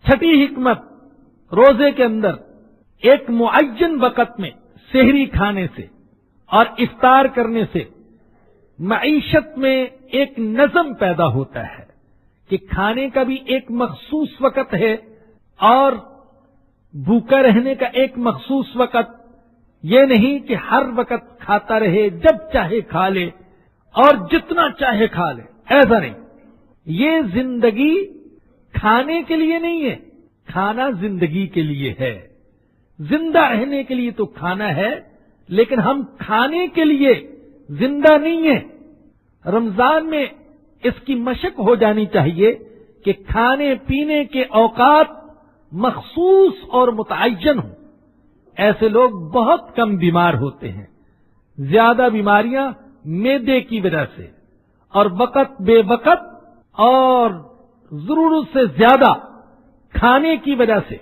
چھٹی حکمت روزے کے اندر ایک معین وقت میں سحری کھانے سے اور افطار کرنے سے معیشت میں ایک نظم پیدا ہوتا ہے کہ کھانے کا بھی ایک مخصوص وقت ہے اور بھوکا رہنے کا ایک مخصوص وقت. یہ نہیں کہ ہر وقت کھاتا رہے، جب چاہے کھا لے اور جتنا چاہے کھا لے، ایسا نہیں. یہ زندگی کھانے کے لیے نہیں ہے، کھانا زندگی کے لیے ہے. زندہ رہنے کے لیے تو کھانا ہے، لیکن ہم کھانے کے لیے زندہ نہیں ہیں. رمضان میں اس کی مشق ہو جانی چاہیے کہ کھانے پینے کے اوقات مخصوص اور متعین ہوں. ایسے لوگ بہت کم بیمار ہوتے ہیں. زیادہ بیماریاں معدے کی وجہ سے اور وقت بے وقت اور ضرورت سے زیادہ کھانے کی وجہ سے